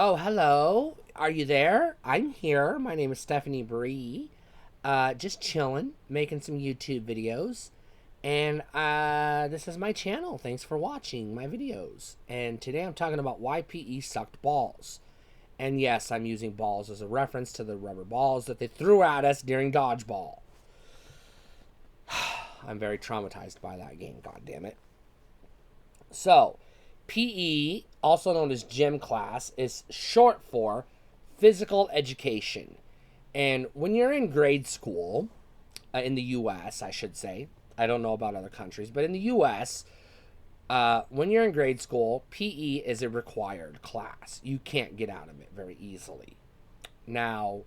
Oh, hello. Are you there? I'm here. My name is Stephanie Bree. Just chilling, making some YouTube videos. And this is my channel. Thanks for watching my videos. And today I'm talking about why PE sucked balls. And yes, I'm using balls as a reference to the rubber balls that they threw at us during dodgeball. I'm very traumatized by that game, god damn it. So, PE, also known as gym class, is short for physical education. And when you're in grade school, in the US, I should say, I don't know about other countries, but in the US, when you're in grade school, PE is a required class. You can't get out of it very easily. Now,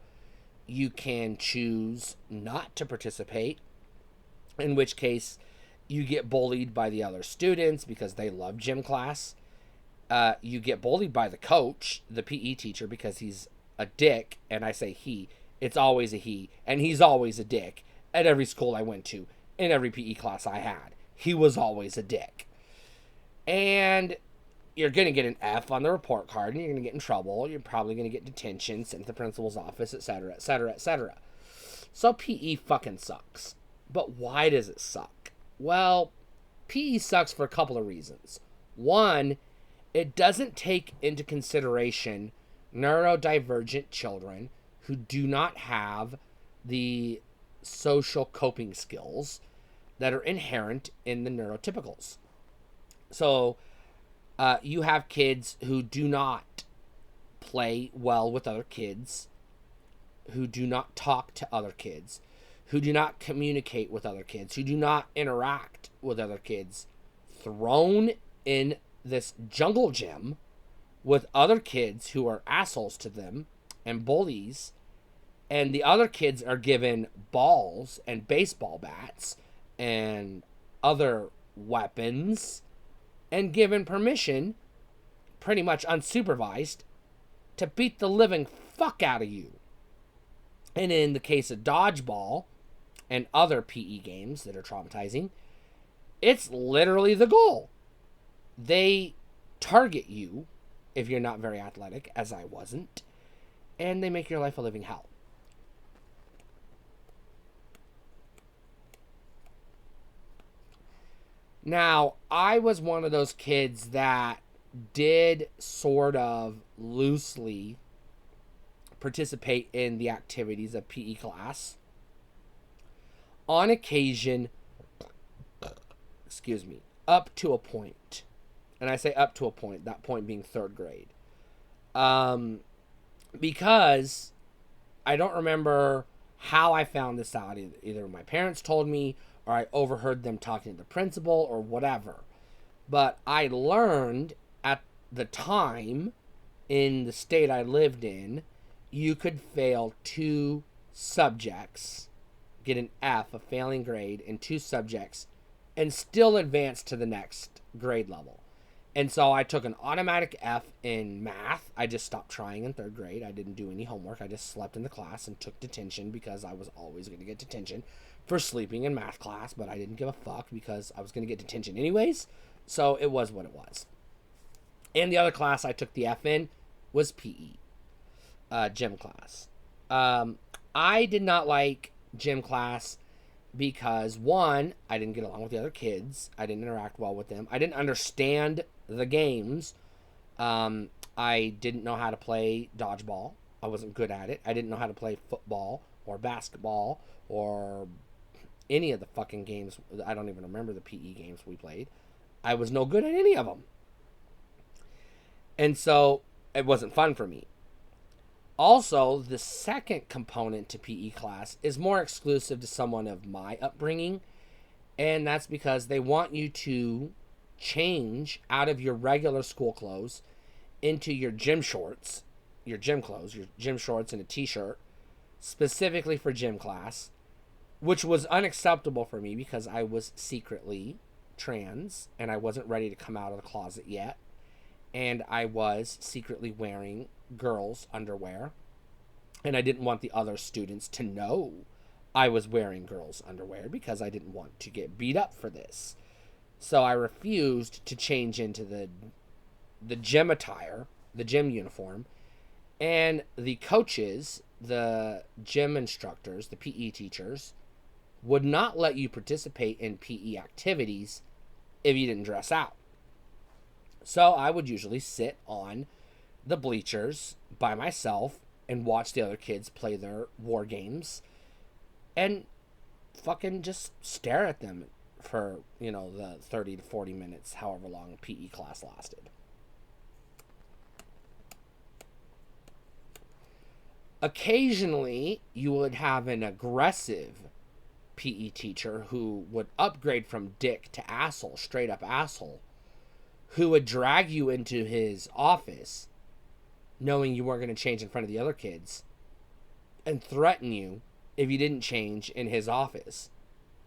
you can choose not to participate, in which case you get bullied by the other students because they love gym class. You get bullied by the coach, the PE teacher, because he's a dick. And I say he, it's always a he. And he's always a dick at every school I went to, in every PE class I had. He was always a dick. And you're going to get an F on the report card, and you're going to get in trouble. You're probably going to get detention, sent to the principal's office, etc., etc., etc. So PE fucking sucks. But why does it suck? Well, PE sucks for a couple of reasons. One, it doesn't take into consideration neurodivergent children who do not have the social coping skills that are inherent in the neurotypicals. So, you have kids who do not play well with other kids, who do not talk to other kids, who do not communicate with other kids, who do not interact with other kids, thrown in this jungle gym with other kids who are assholes to them and bullies, and the other kids are given balls and baseball bats and other weapons and given permission, pretty much unsupervised, to beat the living fuck out of you. And in the case of dodgeball and other PE games that are traumatizing, it's literally the goal. They target you if you're not very athletic, as I wasn't, and they make your life a living hell. Now, I was one of those kids that did sort of loosely participate in the activities of PE class. On occasion, up to a point. And I say up to a point, that point being third grade. Because I don't remember how I found this out. Either my parents told me or I overheard them talking to the principal or whatever. But I learned at the time, in the state I lived in, you could fail 2 subjects, get an F, a failing grade, in 2 subjects, and still advance to the next grade level. And so I took an automatic F in math. I just stopped trying in 3rd grade. I didn't do any homework. I just slept in the class and took detention because I was always going to get detention for sleeping in math class, but I didn't give a fuck because I was going to get detention anyways. So it was what it was. And the other class I took the F in was PE, gym class. I did not like gym class because, one, I didn't get along with the other kids. I didn't interact well with them. I didn't understand the games. I didn't know how to play dodgeball. I wasn't good at it. I didn't know how to play football or basketball or any of the fucking games. I don't even remember the PE games we played. I was no good at any of them. And so it wasn't fun for me. Also, the second component to PE class is more exclusive to someone of my upbringing, and that's because they want you to change out of your regular school clothes into your gym shorts, your gym clothes, your gym shorts and a t-shirt, specifically for gym class, which was unacceptable for me because I was secretly trans and I wasn't ready to come out of the closet yet. And I was secretly wearing girls' underwear. And I didn't want the other students to know I was wearing girls' underwear because I didn't want to get beat up for this. So I refused to change into the gym attire, the gym uniform, And the coaches, the gym instructors, the PE teachers, would not let you participate in PE activities if you didn't dress out. So I would usually sit on the bleachers by myself and watch the other kids play their war games and fucking just stare at them for, the 30 to 40 minutes, however long PE class lasted. Occasionally, you would have an aggressive PE teacher who would upgrade from dick to asshole, straight up asshole, who would drag you into his office knowing you weren't going to change in front of the other kids and threaten you if you didn't change in his office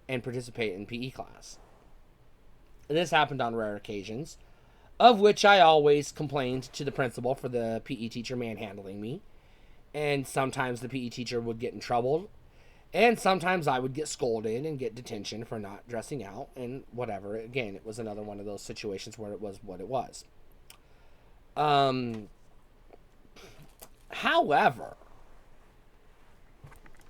and participate in PE class. This happened on rare occasions, of which I always complained to the principal for the PE teacher manhandling me. And sometimes the PE teacher would get in trouble. And sometimes I would get scolded and get detention for not dressing out and whatever. Again, it was another one of those situations where it was what it was. However,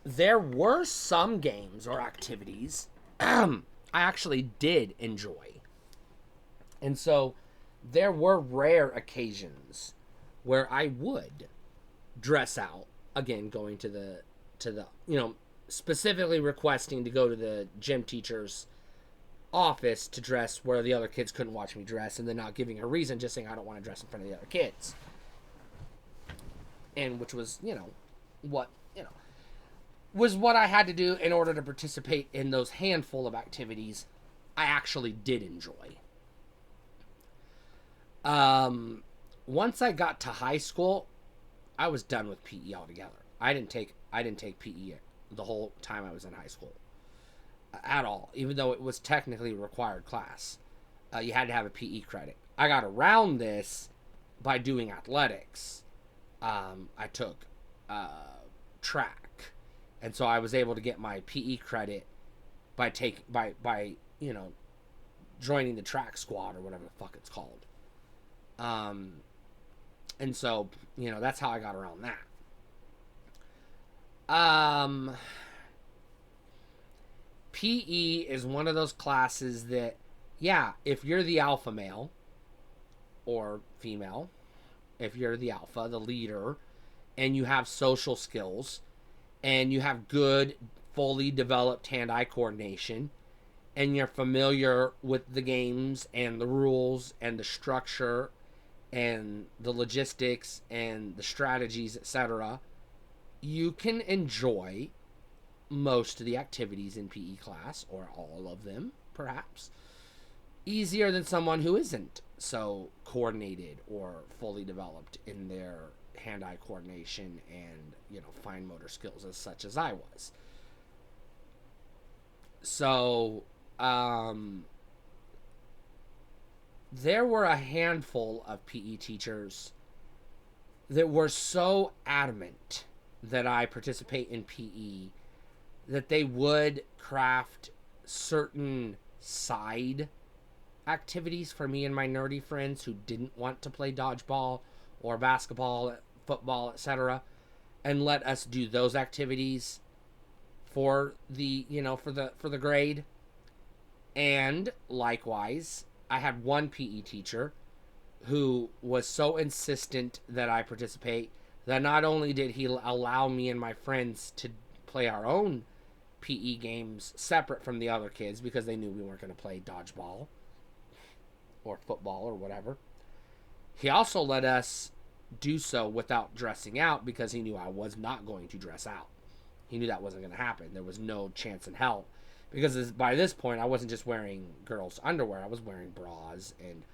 there were some games or activities I actually did enjoy. And so there were rare occasions where I would dress out, again, going to the specifically requesting to go to the gym teacher's office to dress where the other kids couldn't watch me dress, and then not giving a reason, just saying I don't want to dress in front of the other kids. And which was, was what I had to do in order to participate in those handful of activities I actually did enjoy. Once I got to high school, I was done with PE altogether. I didn't take PE the whole time I was in high school at all, even though it was technically a required class. You had to have a PE credit. I got around this by doing athletics. I took track, and so I was able to get my PE credit by joining the track squad or whatever the fuck it's called. And so, that's how I got around that. PE is one of those classes that, if you're the alpha male or female, if you're the alpha, the leader, and you have social skills, and you have good, fully developed hand-eye coordination, and you're familiar with the games and the rules and the structure and the logistics and the strategies, etc., you can enjoy most of the activities in PE class, or all of them, perhaps, easier than someone who isn't so coordinated or fully developed in their hand-eye coordination and, fine motor skills as such as I was. So, there were a handful of PE teachers that were so adamant that I participate in PE that they would craft certain side activities for me and my nerdy friends who didn't want to play dodgeball or basketball, football, etc., and let us do those activities for the for the grade. And likewise, I had one PE teacher who was so insistent that I participate that not only did he allow me and my friends to play our own PE games separate from the other kids because they knew we weren't going to play dodgeball or football or whatever, he also let us do so without dressing out because he knew I was not going to dress out. He knew that wasn't going to happen. There was no chance in hell. Because by this point, I wasn't just wearing girls' underwear. I was wearing bras and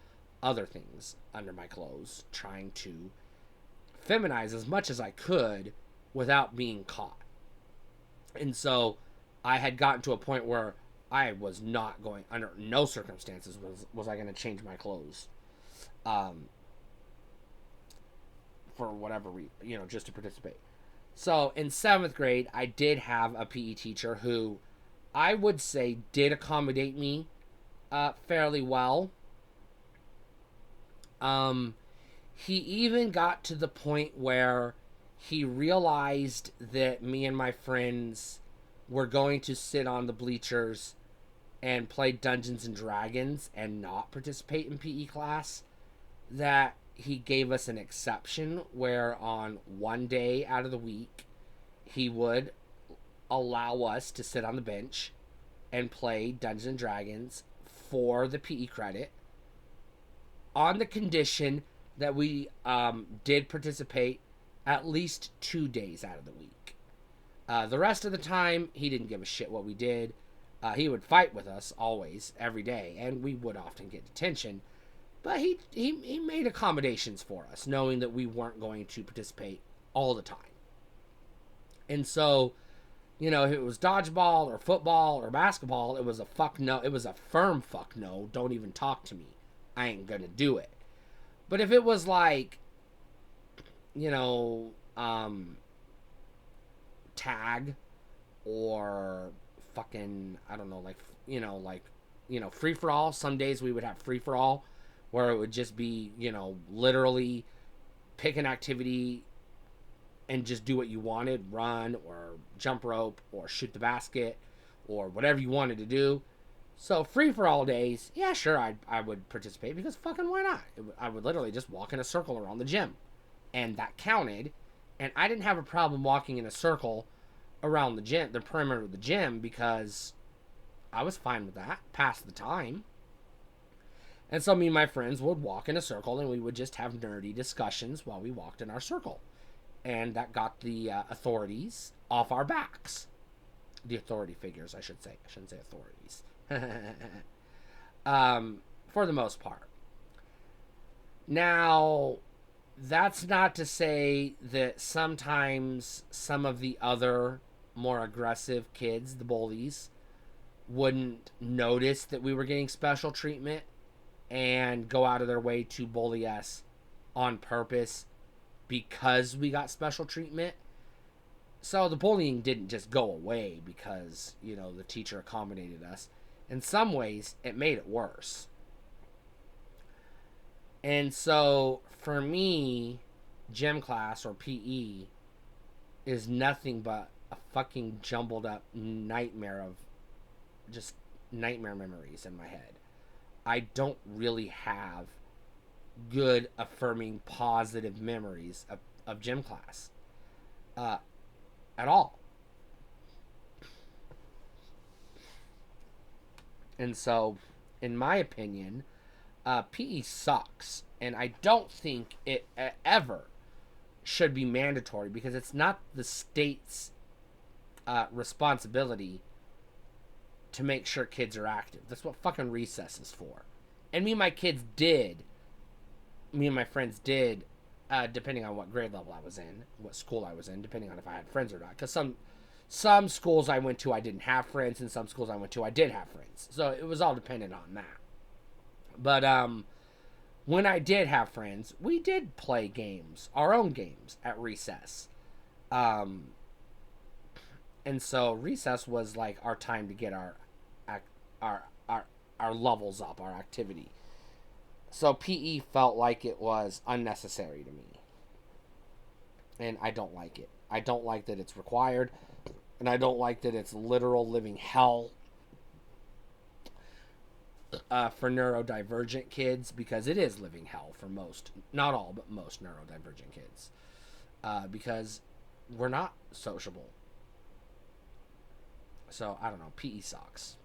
other things under my clothes, trying to feminize as much as I could without being caught. And so I had gotten to a point where I was not going, under no circumstances was I going to change my clothes for whatever reason, just to participate. So in 7th grade, I did have a PE teacher who I would say did accommodate me fairly well. He even got to the point where he realized that me and my friends were going to sit on the bleachers and play Dungeons and Dragons and not participate in PE class, that he gave us an exception where on one day out of the week he would allow us to sit on the bench and play Dungeons and Dragons for the PE credit, on the condition that we did participate at least 2 days out of the week. The rest of the time, he didn't give a shit what we did. He would fight with us always, every day, and we would often get detention. But he made accommodations for us, knowing that we weren't going to participate all the time. And so, if it was dodgeball or football or basketball, it was a fuck no. It was a firm fuck no. Don't even talk to me. I ain't gonna do it. But if it was like, tag or fucking, I don't know, free for all. Some days we would have free for all where it would just be, literally pick an activity and just do what you wanted, run or jump rope or shoot the basket or whatever you wanted to do. So free for all days, yeah, sure, I would participate because fucking why not? I would literally just walk in a circle around the gym, and that counted. And I didn't have a problem walking in a circle around the gym, the perimeter of the gym, because I was fine with that, past the time. And so me and my friends would walk in a circle, and we would just have nerdy discussions while we walked in our circle. And that got the authorities off our backs. The authority figures, I should say. I shouldn't say authorities. For the most part. Now, that's not to say that sometimes some of the other more aggressive kids, the bullies, wouldn't notice that we were getting special treatment and go out of their way to bully us on purpose because we got special treatment. So the bullying didn't just go away because, the teacher accommodated us. In some ways, it made it worse. And so, for me, gym class or PE is nothing but a fucking jumbled up nightmare of just nightmare memories in my head. I don't really have good, affirming, positive memories of gym class at all. And so, in my opinion, PE sucks. And I don't think it ever should be mandatory because it's not the state's responsibility to make sure kids are active. That's what fucking recess is for. And me and my friends did, depending on what grade level I was in, what school I was in, depending on if I had friends or not. Because some schools I went to, I didn't have friends, and some schools I went to, I did have friends. So it was all dependent on that. But when I did have friends, we did play games, our own games, at recess. And so recess was like our time to get our levels up, our activity. So PE felt like it was unnecessary to me. And I don't like it. I don't like that it's required. And I don't like that it's literal living hell for neurodivergent kids, because it is living hell for most, not all, but most neurodivergent kids. Because we're not sociable. So, I don't know. PE sucks.